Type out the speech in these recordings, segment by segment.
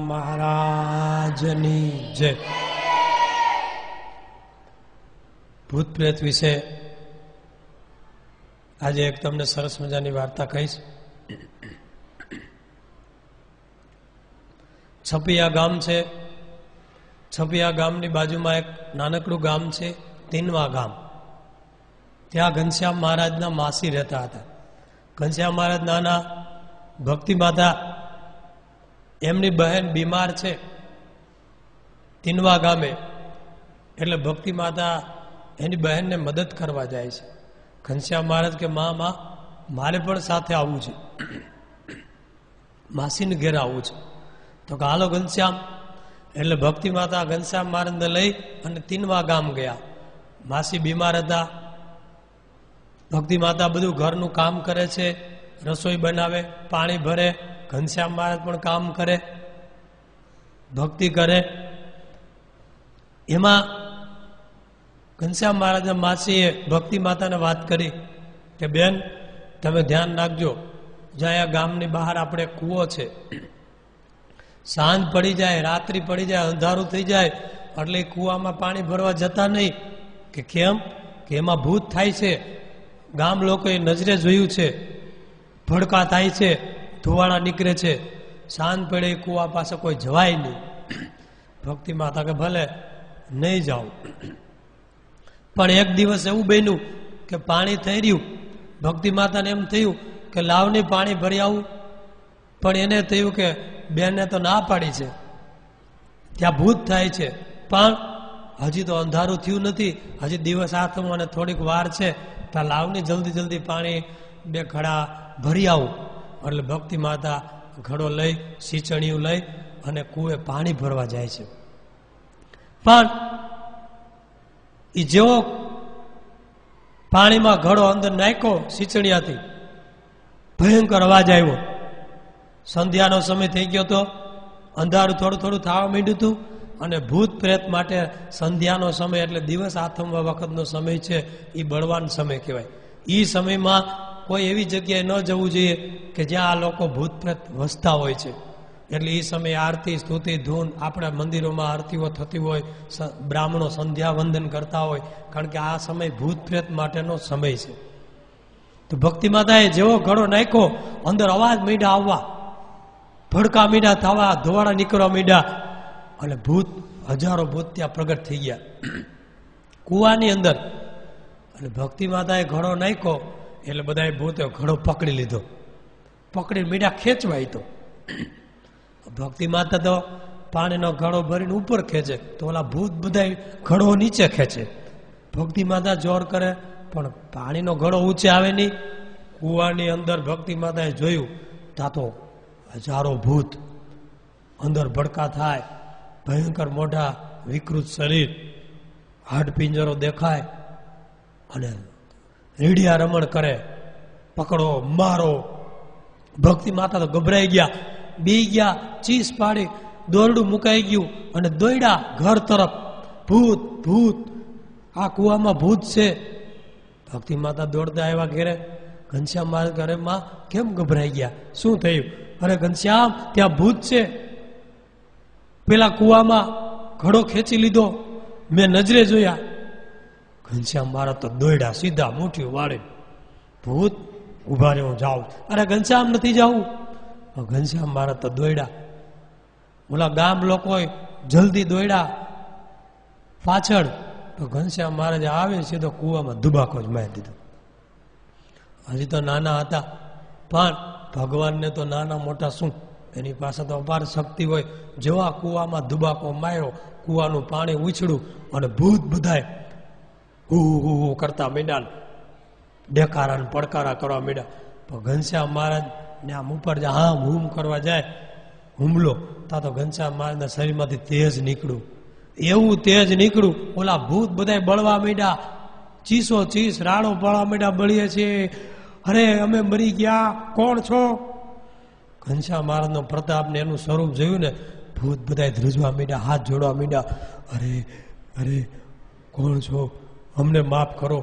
મહારાજની જય. ભૂત પ્રેત વિશે આજે એક તમને સરસ મજાની વાર્તા કહીશ. છપિયા ગામ છે. છપિયા ગામની બાજુમાં એક નાનકડું ગામ છે, તીનવા ગામ. ત્યાં ઘનશ્યામ મહારાજના માસી રહેતા હતા. ઘનશ્યામ મહારાજ નાના ભક્તિ માતા, એમની બહેન બીમાર છે તીનવા ગામે, એટલે ભક્તિ માતા એની બહેનને મદદ કરવા જાય છે. ઘનશ્યામ મહારાજ કે માં મારે પણ સાથે આવવું છે, માસીને ઘેર આવવું છે. તો કે હાલો ઘનશ્યામ. એટલે ભક્તિ માતા ઘનશ્યામ મહારાજને લઈ અને તીનવા ગામ ગયા. માસી બીમાર હતા. ભક્તિ માતા બધું ઘરનું કામ કરે છે, રસોઈ બનાવે, પાણી ભરે. ઘનશ્યામ મહારાજ પણ કામ કરે, ભક્તિ કરે. એમાં ઘનશ્યામ મહારાજના માસીએ ભક્તિ માતાને વાત કરી કે બેન, તમે ધ્યાન રાખજો, જ્યાં આ ગામની બહાર આપણે કૂવો છે, સાંજ પડી જાય, રાત્રિ પડી જાય, અંધારું થઈ જાય એટલે કૂવામાં પાણી ભરવા જતા નહીં. કે કેમ? કે એમાં ભૂત થાય છે. ગામ લોકોએ નજરે જોયું છે, ભડકા થાય છે, ધુવાણા નીકળે છે. સાંજ પડે કૂવા પાસે કોઈ જવાય નહીં. ભક્તિ માતા કે ભલે નહીં જાઓ. પણ એક દિવસ એવું બન્યું કે પાણી થઈ રહ્યું. ભક્તિ માતાને એમ થયું કે લાવની પાણી ભરી આવું. પણ એને થયું કે બેને તો ના પાડી છે, ત્યાં ભૂત થાય છે, પણ હજી તો અંધારું થયું નથી, હજી દિવસ આથમો અને થોડીક વાર છે, ત્યાં લાવની જલ્દી પાણી 2 ઘડા ભરી આવું. એટલે ભક્તિ માતા ઘડો લઈ, સીંચણીયું લઈ અને કૂવે પાણી ભરવા જાય છે. પણ એ જેવો પાણીમાં ઘડો અંદર નાખ્યો સીંચણીયાથી, ભયંકર અવાજ આવ્યો. સંધ્યાનો સમય થઈ ગયો હતો, અંધારું થોડું થવા માંડ્યું હતું. અને ભૂત પ્રેત માટે સંધ્યાનો સમય એટલે દિવસ આથમવા વખતનો સમય છે, એ બળવાન સમય કહેવાય. એ સમયમાં કોઈ એવી જગ્યાએ ન જવું જોઈએ કે જ્યાં આ લોકો ભૂત પ્રેત વસતા હોય છે. એટલે એ સમયે આરતી, સ્તુતિ, ધૂન, આપણા મંદિરોમાં આરતીઓ થતી હોય, બ્રાહ્મણો સંધ્યા વંદન કરતા હોય, કારણ કે આ સમય ભૂત પ્રેત માટેનો સમય છે. તો ભક્તિ માતાએ જેવો ઘડો નાખ્યો, અંદર અવાજ મીંડા આવવા, ભડકા મીંડા થવા, ધોવાડા નીકળવા મીંડા, અને ભૂત, હજારો ભૂત ત્યાં પ્રગટ થઈ ગયા કૂવાની અંદર. અને ભક્તિ માતાએ ઘડો નાખ્યો એટલે બધાએ ભૂતે ઘડો પકડી લીધો. પકડીને મીંડા ખેંચવાય. તો ભક્તિ માતા તો પાણીનો ઘડો ભરીને ઉપર ખેંચે, તો ઓલા ભૂત બધા ઘડો નીચે ખેંચે. ભક્તિ માતા જોર કરે પણ પાણીનો ઘડો ઊંચે આવે નહીં. કૂવાની અંદર ભક્તિ માતાએ જોયું, ત્યાં તો હજારો ભૂત, અંદર ભડકા થાય, ભયંકર મોઢા, વિકૃત શરીર, હાડપિંજરો દેખાય અને રીડિયા રમણ કરે, પકડો મારો. ભક્તિ માતા તો ગભરાઈ ગયા, બી ગયા, ચીસ પાડી, દોરડું મુકાઈ ગયું અને દોડ્યા ઘર તરફ. ભૂત ભૂત, આ કૂવામાં ભૂત છે. ભક્તિ માતા દોડતા આવ્યા ઘેરે. ઘનશ્યામ મહારાજ ઘરે, માં કેમ ગભરાઈ ગયા, શું થયું? અરે ઘનશ્યામ, ત્યાં ભૂત છે, પેલા કૂવામાં ઘડો ખેંચી લીધો, મેં નજરે જોયા. ઘનશ્યામ મહારાજ તો દોડ્યા, સીધા મુઠ્ઠીઓ વાળી. ભૂત ઉભા રહે, હું જાઉં. અરે ઘનશ્યામ, નથી જાવું. ઘનશ્યામ મહારાજ તો દોડ્યા. ઓલા ગામ લોકો જલ્દી દોડ્યા પાછળ. તો ઘનશ્યામ મહારાજ આવે સીધો કૂવામાં દુબાકો જ મારી દીધો. હજી તો નાના હતા, પણ ભગવાનને તો નાના મોટા શું, એની પાસે તો અપાર શક્તિ હોય. જેવા કૂવામાં દુબાકો માર્યો, કૂવાનું પાણી ઉછળ્યું અને ભૂત બધાય હું કરતા માંડ્યા, ડેકારા પડકારા કરવા માંડ્યા. પણ ઘનશ્યામ મહારાજ ને આમ ઉપર હામ હુમ કરવા જાય, હુમલો, તા તો ઘનશ્યામ મહારાજના શરીરમાંથી તેજ નીકળ્યું. એવું તેજ નીકળ્યું, ઓલા ભૂત બધાય બળવા માંડ્યા, ચીસો ચીસ, રાડો બળવા માંડ્યા, બળીએ છીએ, અરે અમે મરી ગયા, કોણ છો? ઘનશ્યામ મહારાજનો પ્રતાપ ને એનું સ્વરૂપ જોયું ને, ભૂત બધા ધ્રુજવા માંડ્યા, હાથ જોડવા માંડ્યા. અરે અરે, કોણ છો? અમને માફ કરો,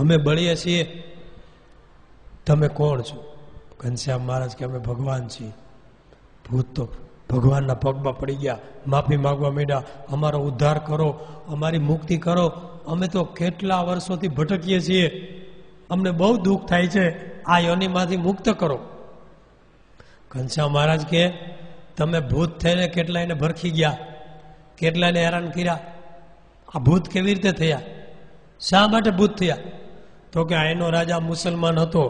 અમે બળીએ છીએ, તમે કોણ છો? ઘનશ્યામ મહારાજ કે અમે ભગવાન છીએ. ભૂત તો ભગવાનના પગમાં પડી ગયા, માફી માગવા માંડ્યા, અમારો ઉદ્ધાર કરો, અમારી મુક્તિ કરો, અમે તો કેટલા વર્ષોથી ભટકીએ છીએ, અમને બહુ દુઃખ થાય છે, આ યોનિમાંથી મુક્ત કરો. ઘનશ્યામ મહારાજ કે તમે ભૂત થઈને કેટલાયને ભરખી ગયા, કેટલાયને હેરાન કર્યા, આ ભૂત કેવી રીતે થયા, શા માટે ભૂત થયા? તો કે એનો રાજા મુસલમાન હતો,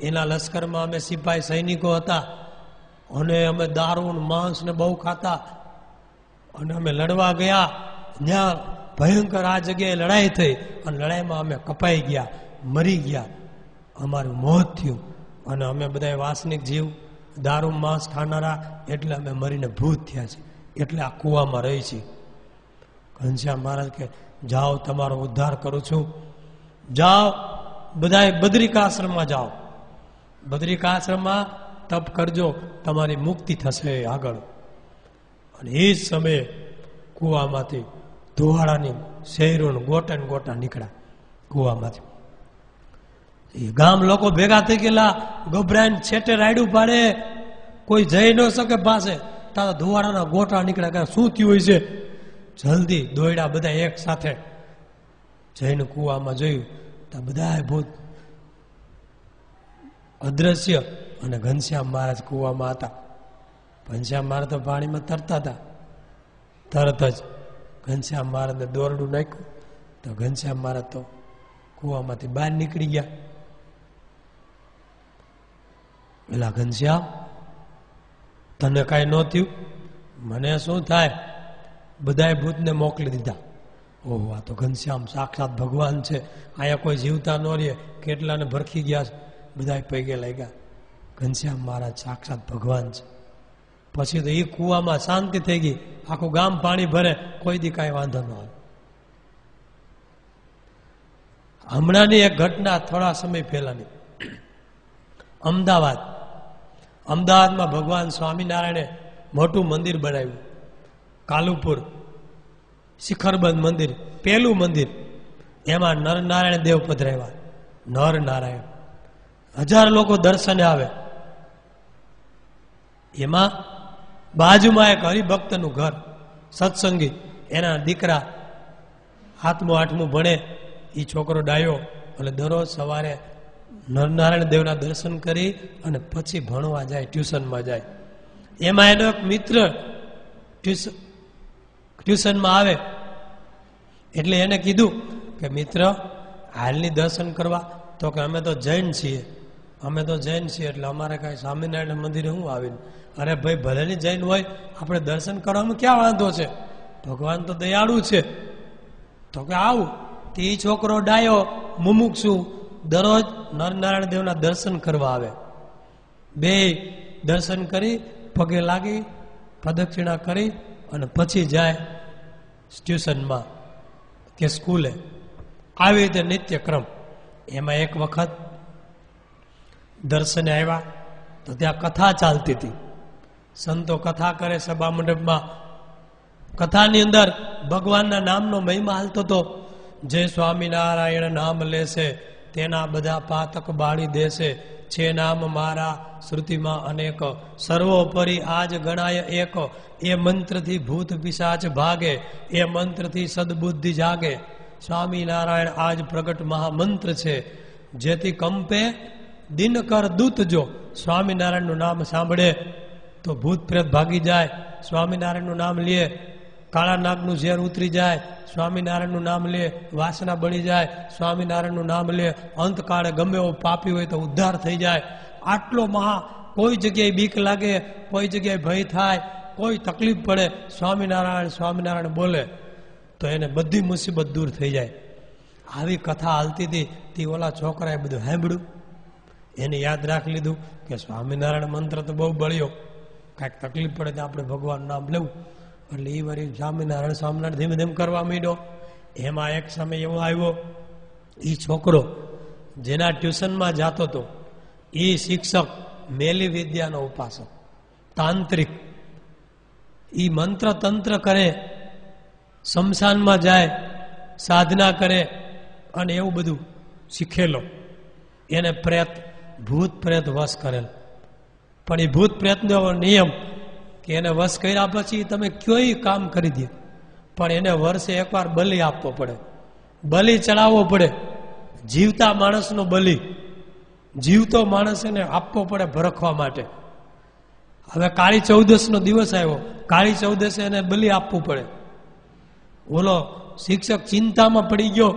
એના લશ્કરમાં અમે સિપાહી સૈનિકો હતા, અને અમે દારૂ માંસ ને બહુ ખાતા, અને અમે લડવા ગયા, ત્યાં ભયંકર આ જગ્યાએ લડાઈ થઈ, અને લડાઈમાં અમે કપાઈ ગયા, મરી ગયા, અમારું મોત થયું, અને અમે બધા વાસનિક જીવ, દારૂ માંસ ખાનારા, એટલે અમે મરીને ભૂત થયા છે, એટલે આ કૂવામાં રહી છે. ઘનશ્યામ મહારાજ કે જાઓ, તમારો ઉદ્ધાર કરું છું, જાઓ બધા બદ્રિકાશ્રમમાં જાઓ, બદ્રિકાશ્રમમાં તપ કરજો, તમારી મુક્તિ થશે આગળ. અને એ જ સમયે કૂવામાંથી ધુવાડાની શહેરો ગોટા ને ગોટા નીકળ્યા કૂવામાંથી. એ ગામ લોકો ભેગા થઈ ગયેલા, ગભરાઈને છેટે રાયડું પાડે, કોઈ જઈ ન શકે પાસે, તારા ધુવાડાના ગોટા નીકળ્યા, શું થયું હોય છે? જલ્દી દોડ્યા બધા એક સાથે, જઈને કૂવામાં જોયું તો બધા ભૂત અદ્રશ્ય, અને ઘનશ્યામ મહારાજ કૂવામાં હતા. ઘનશ્યામ મહારાજ તો પાણીમાં તરતા હતા. તરત જ ઘનશ્યામ મહારાજને દોરડું નાખ્યું તો ઘનશ્યામ મહારાજ તો કૂવામાંથી બહાર નીકળી ગયા. પેલા ઘનશ્યામ, તને કાંઈ ન થયું? મને શું થાય? બધાએ ભૂતને મોકલી દીધા. ઓહો, આ તો ઘનશ્યામ સાક્ષાત ભગવાન છે, અહીંયા કોઈ જીવતા ન રહે, કેટલાને ભરખી ગયા છે, બધા પૈગે લાગ્યા. ઘનશ્યામ મહારાજ સાક્ષાત ભગવાન છે. પછી તો એ કૂવામાં શાંતિ થઈ ગઈ, આખું ગામ પાણી ભરે, કોઈ દી કાંઈ વાંધો ન આવે. હમણાંની એક ઘટના થોડા સમય પહેલાની, અમદાવાદમાં ભગવાન સ્વામિનારાયણે મોટું મંદિર બનાવ્યું, કાલુપુર શિખરબંધ મંદિર, પહેલું મંદિર. એમાં નરનારાયણ દેવ પધરાવ્યા, નરનારાયણ, 1000 લોકો દર્શને આવે. એમાં બાજુમાં એક હરિભક્તનું ઘર, સત્સંગી, એના દીકરા 7મું 8મું ભણે, એ છોકરો ડાયો, એટલે દરરોજ સવારે નરનારાયણ દેવના દર્શન કરી અને પછી ભણવા જાય, ટ્યુશનમાં જાય. એમાં એનો એક મિત્ર ટ્યુશનમાં આવે, એટલે એને કીધું કે મિત્ર, હાલની દર્શન કરવા? તો કે અમે તો જૈન છીએ, એટલે અમારે કાંઈ સ્વામિનારાયણ મંદિરે હું આવીને? અરે ભાઈ, ભલેની જૈન હોય, આપણે દર્શન કરવામાં ક્યાં વાંધો છે? ભગવાન તો દયાળુ છે. તો કે આવું. તે છોકરો ડાયો મુમુક્ષુ દરરોજ નરનારાયણ દેવના દર્શન કરવા આવે. બે દર્શન કરી, પગે લાગી, પ્રદક્ષિણા કરી અને પછી જાય ટ્યુશનમાં કે સ્કૂલે. આવી રીતે નિત્યક્રમ. એમાં એક વખત દર્શને આવ્યા તો ત્યાં કથા ચાલતી હતી. સંતો કથા કરે સભા મંડપમાં. કથાની અંદર ભગવાનના નામનો મહિમા હાલતો હતો. જે સ્વામિનારાયણ નામ લેશે તેના બધા પાતક બાળી દેશે. છે નામ મારા શ્રુતિમાં અનેક, સર્વોપરી આજ ગણાય એક. એ મંત્રથી ભૂત પિશાચ ભાગે, એ મંત્રથી સદબુદ્ધિ જાગે. સ્વામિનારાયણ આજ પ્રગટ મહામંત્ર છે, જેથી કંપે દિનકર દૂત. જો સ્વામિનારાયણનું નામ સાંભળે તો ભૂત પ્રેત ભાગી જાય. સ્વામિનારાયણનું નામ લે, કાળા નાગનું ઝેર ઉતરી જાય. સ્વામિનારાયણનું નામ લે, વાસના બળી જાય. સ્વામિનારાયણનું નામ લે, અંતકાળે ગમે એવો પાપી હોય તો ઉદ્ધાર થઈ જાય. આટલો મહા, કોઈ જગ્યાએ બીક લાગે, કોઈ જગ્યાએ ભય થાય, કોઈ તકલીફ પડે, સ્વામિનારાયણ સ્વામિનારાયણ બોલે તો એને બધી મુસીબત દૂર થઈ જાય. આવી કથા હાલતી હતી. તે ઓલા છોકરાએ બધું સાંભળ્યું, એને યાદ રાખી લીધું કે સ્વામિનારાયણ મંત્ર તો બહુ બળ્યો, કાંઈક તકલીફ પડે તો આપણે ભગવાનનું નામ લેવું. એટલે એ વારી સ્વામિનારાયણ ધીમે ધીમે કરવા માંડ્યો. એમાં એક સમય એવો આવ્યો, એ છોકરો જેના ટ્યુશનમાં જતો હતો એ શિક્ષક મેલી વિદ્યાનો ઉપાસક, તાંત્રિક. એ મંત્ર તંત્ર કરે, શમશાનમાં જાય, સાધના કરે અને એવું બધું શીખેલો. એને ભૂત પ્રેત વશ કરેલ. પણ એ ભૂત પ્રેતનો નિયમ કે એને વશ કર્યા પછી તમે કયોય કામ કરી દે, પણ એને વર્ષે એકવાર બલિ આપવો પડે, બલિ ચડાવવો પડે. જીવતા માણસનો બલિ, જીવતો માણસ એને આપવો પડે ભરખવા માટે. હવે કાળી ચૌદસનો દિવસ આવ્યો, કાળી ચૌદસે એને બલિ આપવું પડે. ઓલો શિક્ષક ચિંતામાં પડી ગયો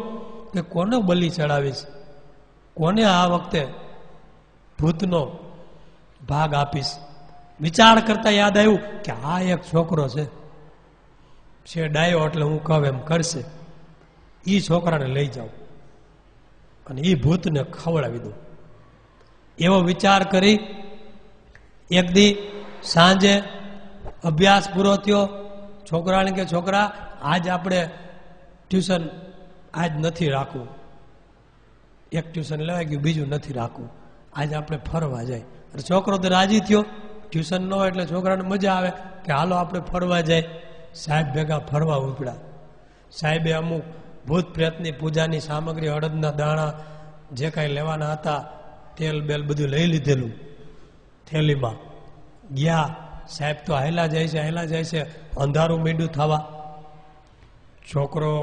કે કોને બલિ ચડાવીશ, કોને આ વખતે ભૂતનો ભાગ આપીશ. વિચાર કરતા યાદ આવ્યું કે આ એક છોકરો છે ડાયો, એટલે હું કહું એમ કરશે, એ છોકરાને લઈ જાઉં અને એ ભૂતને ખવડાવી દઉં. એવો વિચાર કરી એક દી સાંજે અભ્યાસ પૂરો થયો, છોકરાને કે છોકરા આજ આપણે ટ્યુશન આજ નથી રાખવું, એક ટ્યુશન લેવાઈ ગયું, બીજું નથી રાખવું, આજ આપણે ફરવા જાય. એટલે છોકરો તો રાજી થયો, ટ્યુશન ન હોય એટલે છોકરાને મજા આવે કે હાલો આપણે ફરવા જાય. સાહેબ ભેગા ફરવા ઉપડ્યા. સાહેબે અમુક ભૂત પ્રેતની પૂજાની સામગ્રી, અડદના દાણા, જે કાંઈ લેવાના હતા, તેલ બેલ બધું લઈ લીધેલું થેલીમાં. ગયા સાહેબ તો હાયલા જાય છે, અંધારું મીંડું થવા. છોકરો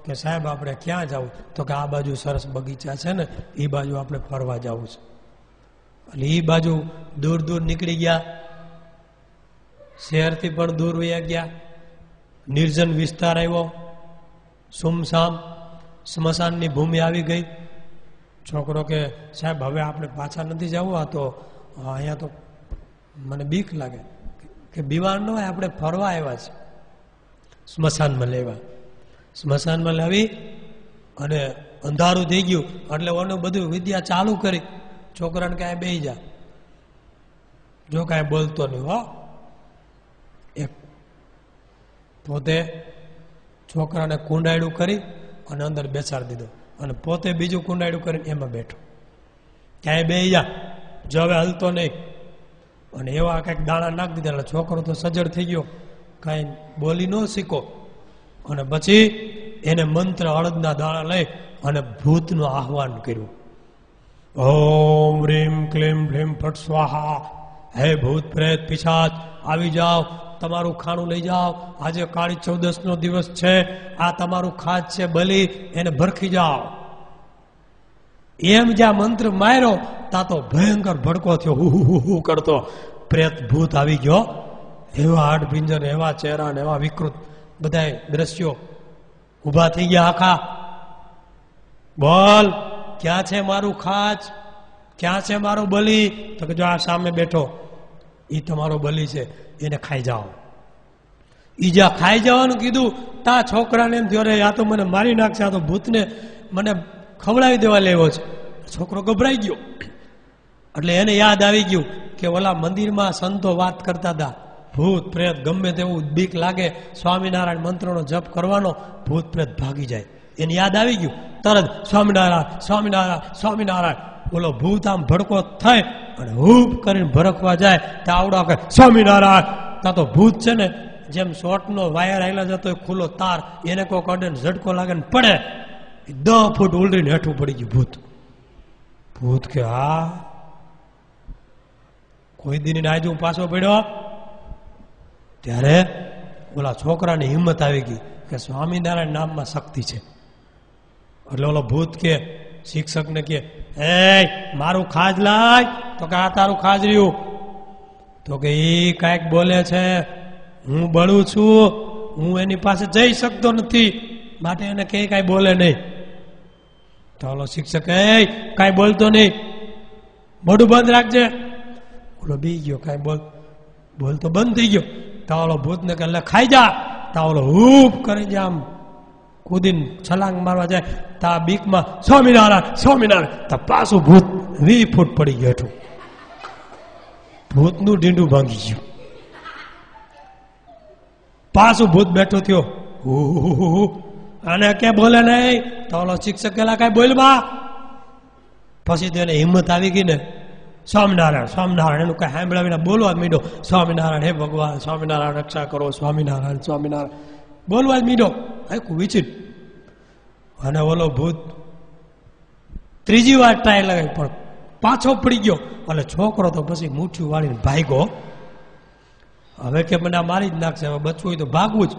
કે સાહેબ આપણે ક્યાં જવું? તો કે આ બાજુ સરસ બગીચા છે ને, એ બાજુ આપણે ફરવા જવું છે. એટલે એ બાજુ દૂર દૂર નીકળી ગયા, શહેરથી પણ દૂર વયા ગયા. નિર્જન વિસ્તાર આવ્યો, સુમસામ સ્મશાનની ભૂમિ આવી ગઈ. છોકરો કે સાહેબ હવે આપણે પાછા નથી જવું, આ તો અહીંયા તો મને બીક લાગે. કે બીમાર ન હોય, આપણે ફરવા આવ્યા છે, સ્મશાનમાં લેવા. સ્મશાનમાં લાવી અને અંધારું થઈ ગયું એટલે ઓનું બધું વિદ્યા ચાલુ કરી. છોકરાને કાંઈ બેસી જા, જો કાંઈ બોલતો નહીં હો. એક પોતે છોકરાને કુંડાયડું કરી અને અંદર બેસાડી દીધો, અને પોતે બીજું કુંડાયડું કરીને એમાં બેઠો. ક્યાંય બેસી જા, જો હવે હલતો નહીં. અને એવા કંઈક દાણા નાખી દીધા એટલે છોકરો તો સજ્જડ થઈ ગયો, કાંઈ બોલી ન શીખો. અને પછી એને મંત્ર અડદના દાણા લઈ અને ભૂતનું આહવાન કર્યું. ઓમ રીમ ક્લીમ ભ્રીમ ફટ સ્વાહા. હે ભૂત પ્રેત પિશાચ આવી જાઓ, તમારું ખાણું લઈ જાઓ, આજે કાળી ચૌદસનો દિવસ છે, આ તમારું ખાજ છે બલિ, એને ભરખી જાઓ. એમ જ્યાં મંત્ર માર્યો તા તો ભયંકર ભડકો થયો, હું કરતો. પ્રેત ભૂત આવી ગયો, એવા હાડપિંજર, એવા ચહેરા ને એવા વિકૃત બધા દ્રશ્યો ઉભા થઈ ગયા આખા. બોલ, ક્યાં છે મારું ખાજ, ક્યાં છે મારો બલિ? તો કે જો આ સામે બેઠો, એ તમારો બલિ છે, એને ખાઈ જાઓ. ઈ જ્યાં ખાઈ જવાનું કીધું તા છોકરાને એમ થયો, આ તો મને મારી નાખશે, આ તો ભૂતને મને ખવડાવી દેવા લેવો છે. છોકરો ગભરાઈ ગયો. એટલે એને યાદ આવી ગયું કે ઓલા મંદિરમાં સંતો વાત કરતા હતા, ભૂત પ્રેત ગમે તેવું બીક લાગે, સ્વામિનારાયણ મંત્રનો જપ કરવાનો, ભૂત પ્રેત ભાગી જાય. એને યાદ આવી ગયું, તરત સ્વામિનારાયણ સ્વામિનારાયણ સ્વામિનારાયણ. બોલો ભૂત આમ ભડકો થાય અને હૂપ કરીને ભરકવા જાય તો આવડા કરે સ્વામિનારાયણ. ત્યાં તો ભૂત છે ને જેમ શોર્ટનો વાયર આવેલા જતો હોય ખુલ્લો તાર, એને કોઈ કડે ઝટકો લાગે ને પડે, 10 ફૂટ ઉલડીને હેઠું પડી ગયું ભૂત. ભૂત કે હા કોઈ દિન આજુ પાછો પડ્યો. ત્યારે ઓલા છોકરાની હિંમત આવી ગઈ કે સ્વામિનારાયણ નામમાં શક્તિ છે. એટલે ઓલો ભૂત કે શિક્ષકને કે એ મારું ખાજ લાય. તો કે આ તારું ખાજ રહ્યું. તો કે એ કાંઈક બોલે છે, હું બળું છું, હું એની પાસે જઈ શકતો નથી, માટે એને કે કાંઈ બોલે નહીં. તો ઓલો શિક્ષક એ કાંઈ બોલતો નહીં, મોઢું બંધ રાખજે. ઓલો બી ગયો, કાંઈ બોલતો બંધ થઈ ગયો. તો ઓલો ભૂતને કે ખાઈ જા. તા ઓલો હૂપ કરી જાય, આમ કૂદીને છલાંગ મારવા જાય. તા બીકમાં સ્વામિનારાયણ સ્વામિનારાયણ. તા પાછું ભૂત 20 ફૂટ પડી ગયું હેઠું. ભૂતનું ઢીંડું ભાંગી ગયું. પાછું ભૂત બેઠો થયો, અને કે બોલે નહીં. તો ઓલો શિક્ષક કેલા કાંઈ બોલવા. પછી તો એને હિંમત આવી ગઈ ને, સ્વામિનારાયણ સ્વામિનારાયણ એનું કઈ સાંભળાવીને બોલવા જ મીડો. સ્વામિનારાયણ હે ભગવાન, સ્વામિનારાયણ રક્ષા કરો, સ્વામિનારાયણ સ્વામિનારાયણ બોલવા જ મીડો. આખું વિચિત. અને ઓલો ભૂત ત્રીજી વાર ટ્રાય લગાવી પણ પાછો પડી ગયો. એટલે છોકરો તો પછી મુઠ્ઠી વાળીને ભાગ્યો. હવે કે મને આ મારી જ નાખશે, હવે બચવું હોય તો ભાગવું જ.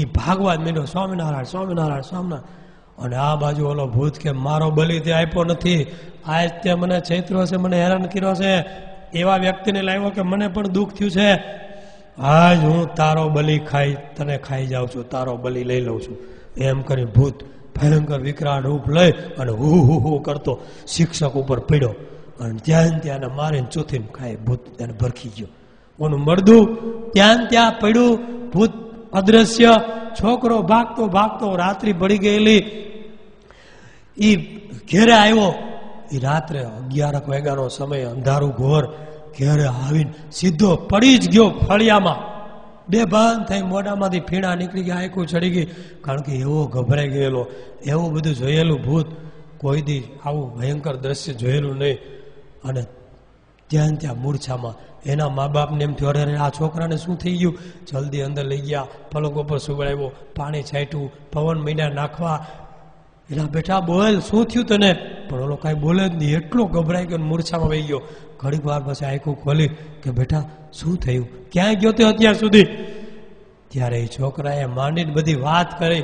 એ ભાગવા જ માંડ્યો, સ્વામિનારાયણ સ્વામિનારાયણ સ્વામિનારાયણ. અને આ બાજુ ઓલો ભૂત કે મારો બલિ તે આપ્યો નથી, આજ તે મને છેતર્યો છે, મને હેરાન કર્યો છે, એવા વ્યક્તિને લાવ્યો કે મને પણ દુઃખ થયું છે, આજ હું તારો બલિ તને ખાઈ જાઉં છું, તારો બલિ લઈ લઉં છું. એમ કરી ભૂત ભયંકર વિકરાળ રૂપ લઈ અને હું કરતો શિક્ષક ઉપર પડ્યો અને ત્યાં મારીને ચોથીને ખાય. ભૂત એને ભરખી ગયો. ઓનું મળદું ત્યાં પડ્યું, ભૂત અદ્રશ્ય. છોકરો ભાગતો ભાગતો રાત્રિ પડી ગયેલી ઈ ઘેરે આવ્યો. એ રાત્રે 11 વાગ્યાનો સમય, અંધારું ઘોર. ઘેરે આવીને સીધો પડી જ ગયો ફળિયામાં. બેભાન થઈ મોઢામાંથી ફીણા નીકળી ગયા, આંખું ચડી ગઈ. કારણ કે એવો ગભરાઈ ગયેલો, એવું બધું જોયેલું ભૂત, કોઈ દી આવું ભયંકર દ્રશ્ય જોયેલું નહીં. અને ત્યાં મૂર્છામાં એના મા બાપને એમ થયું, અરે આ છોકરાને શું થઈ ગયું? જલ્દી અંદર લઈ ગયા, પલંગ ઉપર સુવડાવ્યો, પાણી છાંટ્યું, પવન મીંડા નાખવા. એના બેટા બોલ, શું થયું તને? પણ ઓલો કાંઈ બોલે જ નહીં, એટલો ગભરાઈ ગયો, મૂર્છામાં વહી ગયો. ઘડીક વાર પછી આંખું ખોલી કે બેટા શું થયું, ક્યાંય ગયો તે અત્યાર સુધી? ત્યારે એ છોકરાએ માંડીને બધી વાત કરી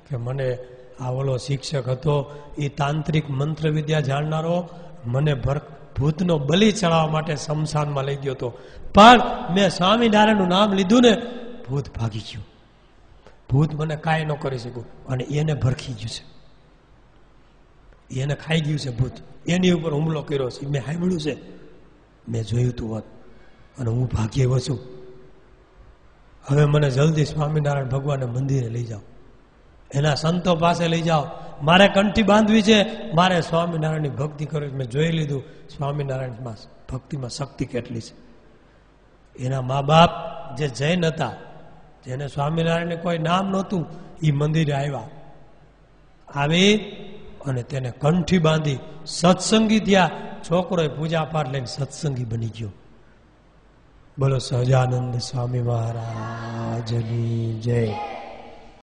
કે મને આ ઓલો શિક્ષક હતો, એ તાંત્રિક મંત્ર વિદ્યા જાણનારો, મને ભૂતનો બલિ ચડાવવા માટે શમશાનમાં લઈ ગયો હતો, પણ મેં સ્વામિનારાયણનું નામ લીધું ને, ભૂત ભાગી ગયું. ભૂત મને કાંઈ ન કરી શકું અને એને ભરખી ગયું છે, એને ખાઈ ગયું છે ભૂત, એની ઉપર હુમલો કર્યો છે. મેં સાંભળ્યું છે, મેં જોયું તું વાત, અને હું ભાગ્ય એવો છું. હવે મને જલ્દી સ્વામિનારાયણ ભગવાનને મંદિરે લઈ જાઓ, એના સંતો પાસે લઈ જાઓ, મારે કંઠી બાંધવી છે, મારે સ્વામિનારાયણની ભક્તિ કરવી. મેં જોઈ લીધું સ્વામિનારાયણમાં ભક્તિમાં શક્તિ કેટલી છે. એના મા બાપ જે જૈન હતા, જેને સ્વામિનારાયણને કોઈ નામ નહોતું, એ મંદિરે આવી અને તેને કંઠી બાંધી સત્સંગી થયા. છોકરોએ પૂજા પાઠ લઈને સત્સંગી બની ગયો. બોલો સહજાનંદ સ્વામી મહારાજની જય.